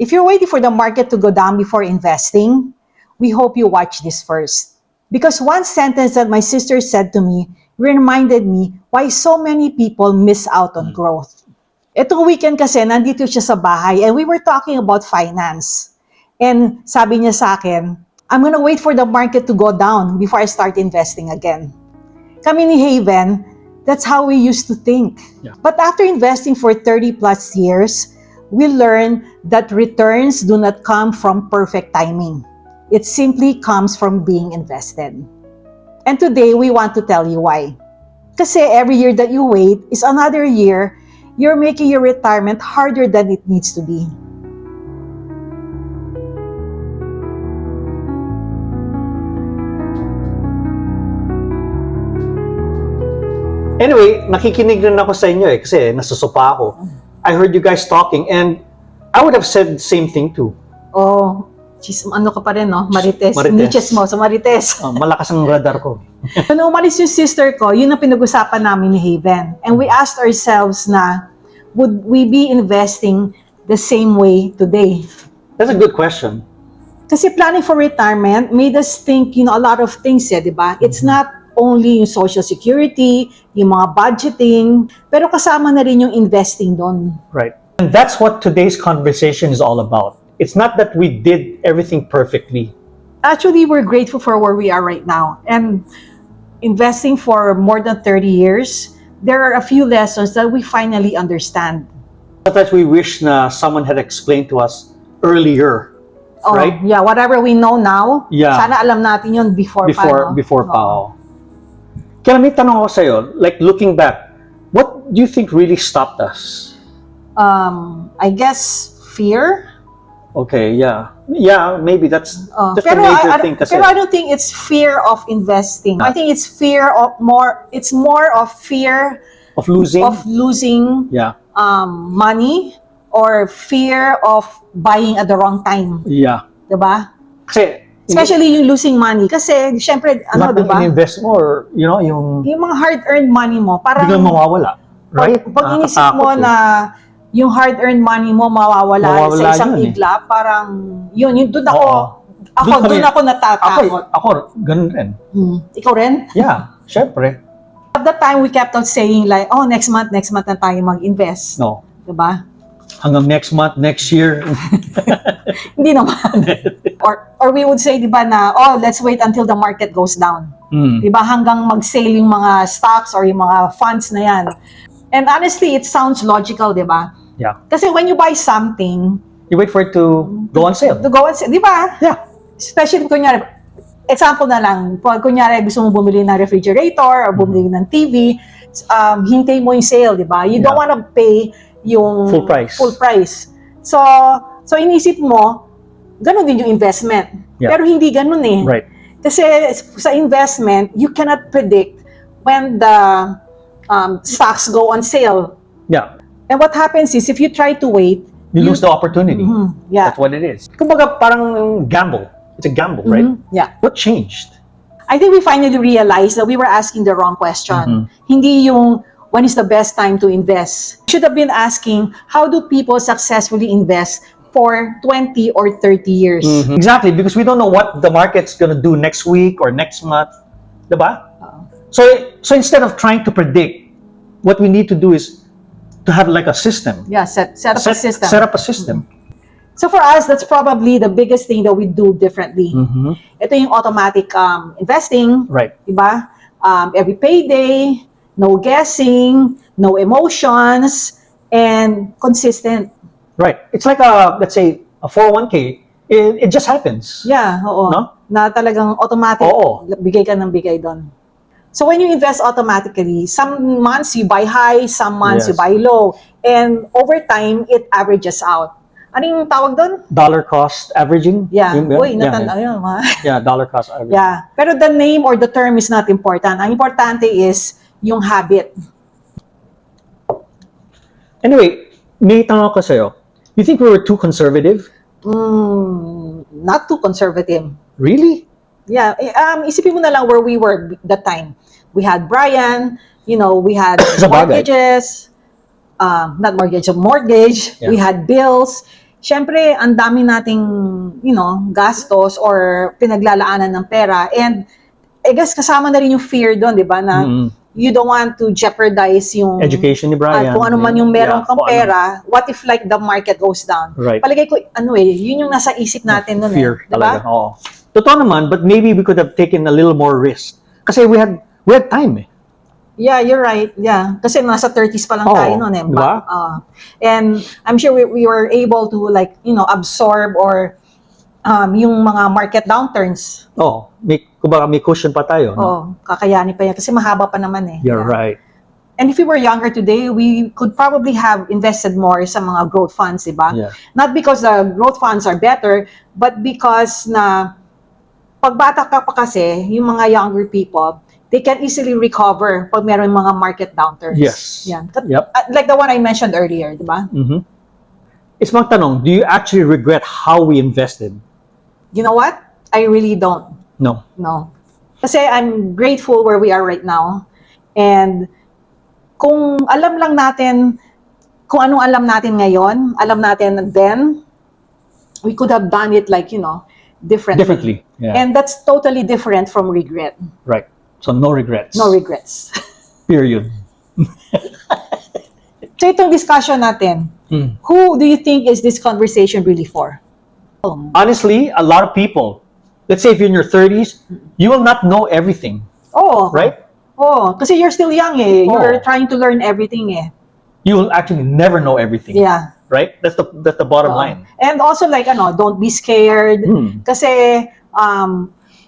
If you're waiting for the market to go down before investing, we hope you watch this first. Because one sentence that my sister said to me reminded me why so many people miss out on growth. Itong weekend kasi, nandito siya sa bahay and we were talking about finance. And sabi niya sa akin, I'm gonna wait for the market to go down before I start investing again. Kami ni Haven, that's how we used to think. Yeah. But after investing for 30 plus years, we learned that returns do not come from perfect timing. It simply comes from being invested. And today, we want to tell you why. Kasi every year that you wait is another year you're making your retirement harder than it needs to be. Anyway, nakikinig rin ako sa inyo kasi nasusupa ako. I heard you guys talking and I would have said the same thing too. Oh, ano ka pa rin, no? Marites. Marites. Niches mo, sa Marites. Malakas ang radar ko. Nung umalis yung sister ko, yun ang pinag-usapan namin ni Haven. And we asked ourselves na, would we be investing the same way today? That's a good question. Kasi planning for retirement made us think, a lot of things, di ba? It's not only yung social security, yung mga budgeting, pero kasama na rin yung investing doon. Right. And that's what today's conversation is all about. It's not that we did everything perfectly. Actually, we're grateful for where we are right now. And investing for more than 30 years, there are a few lessons that we finally understand. Sometimes we wish na someone had explained to us earlier. Oh, Right? yeah, whatever we know now, Yeah. sana alam natin yun before pa. No? Before pa. Oo. Oh. Kaya may tanong ako sa'yo, like looking back, what do you think really stopped us? I guess fear. Okay, yeah. Yeah, maybe that's a Pero major thing kasi. Pero I don't think it's fear of investing. I think it's it's more of fear Of losing? of losing Yeah. money or fear of buying at the wrong time. Yeah. Diba? Kasi, Especially yung losing money. Kasi, syempre, lahat ng diba? in-invest mo or, yung Yung mga hard-earned money mo, parang biglang mawawala. Right? pag inisip mo Nakakatakot na yung hard-earned money mo mawawala sa isang yun eh. igla, parang yun doon ako, Oo. doon ako natatakot. Ako, ganun rin. Ikaw rin? Yeah, syempre. At that time, we kept on saying like, oh, next month na tayo mag-invest. No. Diba? Hanggang next month, next year. Hindi naman. or we would say, diba na, oh, let's wait until the market goes down. Diba? Hanggang mag-sale yung mga stocks or yung mga funds na yan. And honestly, it sounds logical, diba? Yeah. Kasi when you buy something, You wait for it to go on sale. to go and sell, diba? Yeah. Especially, kunyari, example na lang, pag kunyari gusto mo bumili ng refrigerator or bumili ng TV, hintay mo yung sale, diba? You don't Yeah. wanna pay yung Full price. So inisip mo, ganun din yung investment. Yeah. Pero hindi ganun eh. Right. Kasi sa investment, you cannot predict when the stocks go on sale. Yeah. And what happens is, if you try to wait, You lose the opportunity. yeah. That's what it is. Kumbaga, parang gamble. It's a gamble, right? Yeah. What changed? I think we finally realized that we were asking the wrong question. Hindi yung, when is the best time to invest? We should have been asking, how do people successfully invest for 20 or 30 years? Exactly, because we don't know what the market's gonna do next week or next month. Diba? So instead of trying to predict, what we need to do is to have like a system. Yeah, set up a system. Set up a system. So for us, that's probably the biggest thing that we do differently. Ito yung automatic investing, Right. diba? Every payday, no guessing, no emotions, and consistent. Right. It's like let's say a 401k. It just happens. Yeah, oo. No? Na talagang automatic, Oo. bigay ka ng bigay doon. So when you invest automatically, some months you buy high, some months you Yes. buy low. And over time, it averages out. Ano yung tawag doon? Dollar cost averaging. Yeah. Uy, yeah, natanda yun. yeah, dollar cost averaging. Yeah. Pero the name or the term is not important. Ang importante is yung habit. Anyway, may tanong ako sa'yo. You think we were too conservative? Not too conservative. Really? Yeah. Isipin mo na lang where we were that time. We had Brian, we had Sa bagay. mortgages, not mortgage, mortgage. Yeah. We had bills. syempre, ang dami nating, gastos or pinaglalaanan ng pera. And, I guess, kasama na rin yung fear doon, di ba, na you don't want to jeopardize yung Education ni Brian. kung ano man yung meron kang kung ano. pera, what if like the market goes down? Right. Palagay ko, yun yung nasa isip natin nun Fear eh. Diba? talaga. Oo. Totoo naman, but maybe we could have taken a little more risk. Kasi we had time eh. Yeah, you're right. Yeah. Kasi nasa 30s pa lang Oo, tayo nun eh. diba? And I'm sure we were able to like, absorb or yung mga market downturns. Kumbaga may cushion pa tayo. No? Kakayanin pa yan. Kasi mahaba pa naman eh. You're right. And if we were younger today, we could probably have invested more sa mga growth funds, di ba? Yeah. Not because the growth funds are better, but because na pagbata ka pa kasi, yung mga younger people, they can easily recover pag meron mga market downturns. Yes. Yan. Yep. Like the one I mentioned earlier, di ba? Mm-hmm. It's magtanong, do you actually regret how we invested? You know what? I really don't. No. No. Kasi I'm grateful where we are right now. And kung alam lang natin, kung anong alam natin ngayon, alam natin then, we could have done it like, differently. Differently. Yeah. And that's totally different from regret. Right. So no regrets. No regrets. Period. So itong discussion natin, who do you think is this conversation really for? Honestly, a lot of people, let's say if you're in your 30s, you will not know everything. Oh. Right? Oh, kasi you're still young eh. Oh. You're trying to learn everything eh. You will actually never know everything. Yeah. Right? That's the bottom line. And also like don't be scared. Kasi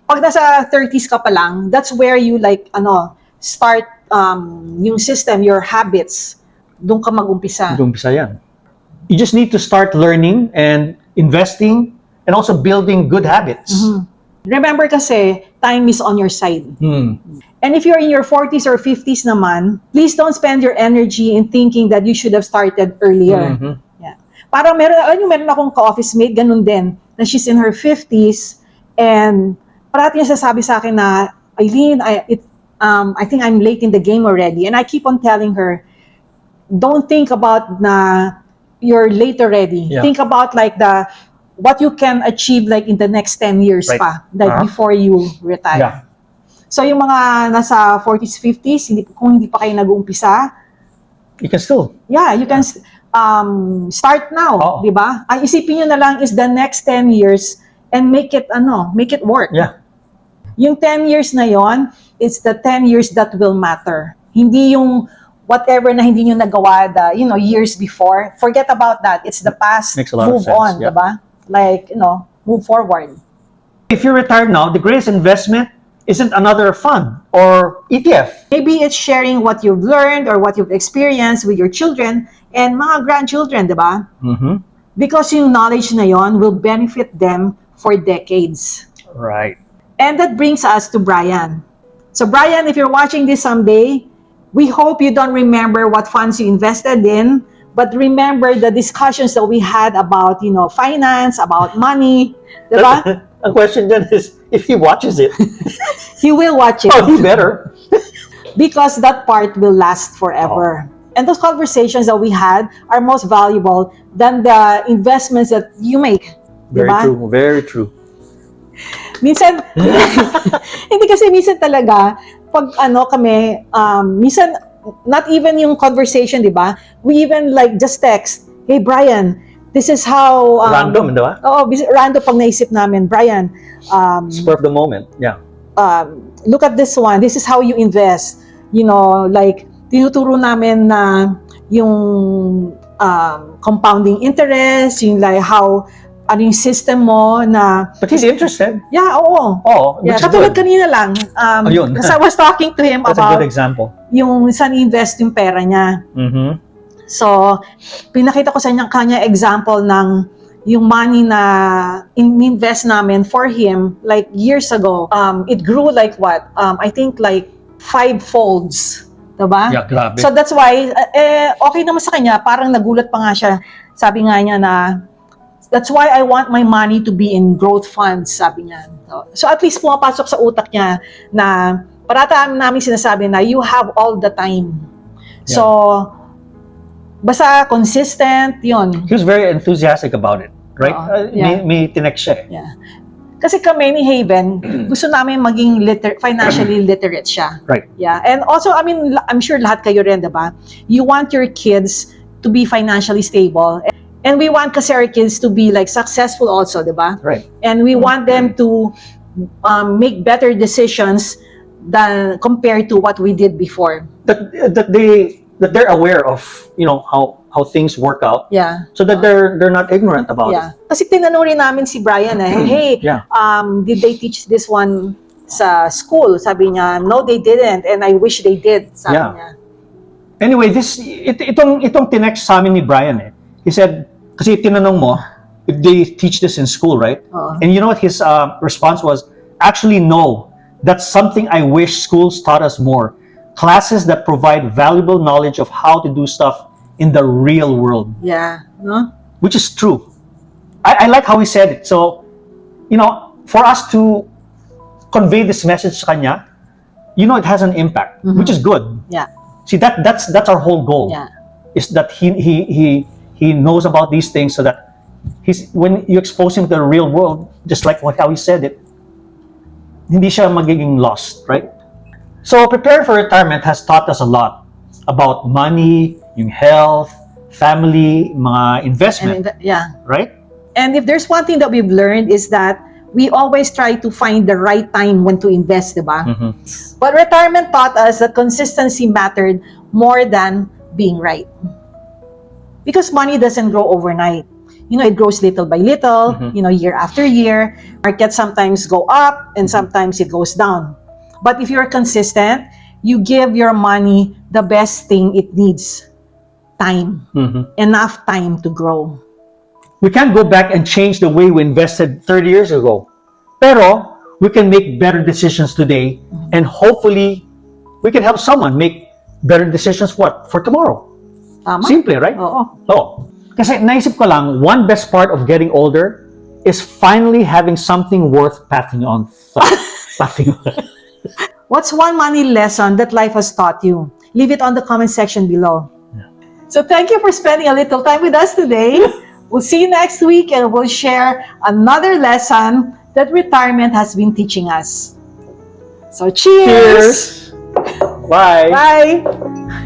pag nasa 30s ka pa lang, that's where you like start yung system, your habits. Doon ka mag-umpisa. Umpisa yan. You just need to start learning and investing and also building good habits. Remember kasi, time is on your side. And if you're in your 40s or 50s naman, please don't spend your energy in thinking that you should have started earlier. Yeah. Parang meron akong ka-office mate, ganun din, na she's in her 50s, and parati niya sasabi sa akin na, Eileen, I think I'm late in the game already. And I keep on telling her, don't think about na you're late already. Yeah. Think about like what you can achieve like in the next 10 years Right. pa, like before you retire. Yeah. So yung mga nasa 40s, 50s, kung hindi pa kayo nag-uumpisa, You can still. yeah, you can start now, Oo. di ba? Ang isipin nyo na lang is the next 10 years and make it work. Yeah. Yung 10 years na yon, it's the 10 years that will matter. Hindi yung whatever na hindi nyo nagawa years before. Forget about that. It's the past. Makes a lot of Move sense, on, yeah. diba? Like, move forward. If you're retired now, the greatest investment isn't another fund or ETF. Maybe it's sharing what you've learned or what you've experienced with your children and mga grandchildren, diba? Because yung knowledge na yon will benefit them for decades. Right. And that brings us to Brian. So Brian, if you're watching this someday, we hope you don't remember what funds you invested in, but remember the discussions that we had about, finance, about money, diba? The question then is, if he watches it, He will watch it. oh, he better. Because that part will last forever. And those conversations that we had are most valuable than the investments that you make. Very Diba? true. Very true. Minsan, hindi kasi minsan talaga, pag kami, minsan, not even yung conversation, di ba? We even like just text, hey Brian, this is how... Random, di ba? Oo, random pag naisip namin, Brian, Spur of the moment. Yeah. look at this one, this is how you invest. Like, tinuturo namin na yung compounding interest, yung like how, yung system mo na... But he's interested. Yeah, oo. Oh, which Yeah, is katulad good. kanina lang, Ayun. kasi I was talking to him That's a about good example. yung saan invest yung pera niya. So, pinakita ko sa kanya example ng yung money na invest namin for him like years ago. It grew like what? I think like 5 folds. Diba? Yeah, grabe. So that's why, okay naman sa kanya, parang nagulat pa nga siya. Sabi nga niya na, that's why I want my money to be in growth funds, sabi niya. So at least pumapasok sa utak niya na parata namin sinasabi na you have all the time. Yeah. So Basta consistent, yun. He was very enthusiastic about it, right? Oo, yeah. May tinek siya eh. Yeah. Kasi kami ni Haven, gusto namin maging financially literate siya. Right. Yeah. And also, I mean, I'm sure lahat kayo rin, diba? You want your kids to be financially stable. And we want kasi our kids to be like successful also, diba? Right. And we want them to make better decisions than compared to what we did before. That they're aware of, you know, how things work out. Yeah. So that they're not ignorant about Yeah. Kasi tinanong rin namin si Brian hey, Yeah. did they teach this one sa school? Sabi niya, no, they didn't. And I wish they did. Sabi Yeah. niya. Anyway, itong tinext sa amin ni Brian eh. He said, kasi tinanong mo, if they teach this in school, right? Oo. And you know what his response was? Actually, no. That's something I wish schools taught us more. Classes that provide valuable knowledge of how to do stuff in the real world. Yeah. No? Which is true. I like how he said it. So, you know, for us to convey this message sa kanya, you know, it has an impact, which is good. Yeah. See, that's our whole goal. Yeah. Is that he knows about these things so that when you expose him to the real world, just like how he said it, hindi siya magiging lost, right? So preparing for retirement has taught us a lot about money, yung health, family, mga investment, Yeah. right? And if there's one thing that we've learned is that we always try to find the right time when to invest, diba? But retirement taught us that consistency mattered more than being right. Because money doesn't grow overnight. You know, it grows little by little, you know, year after year. Markets sometimes go up and sometimes it goes down. But if you're consistent, you give your money the best thing it needs. Time. Enough time to grow. We can't go back and change the way we invested 30 years ago. Pero we can make better decisions today and hopefully we can help someone make better decisions for tomorrow. Tama? Simple, right? Oo. Oh. Kasi naisip ko lang, one best part of getting older is finally having something worth passing on. What's one money lesson that life has taught you? Leave it on the comment section below. So thank you for spending a little time with us today. We'll see you next week and we'll share another lesson that retirement has been teaching us. So cheers! Cheers! Bye! Bye!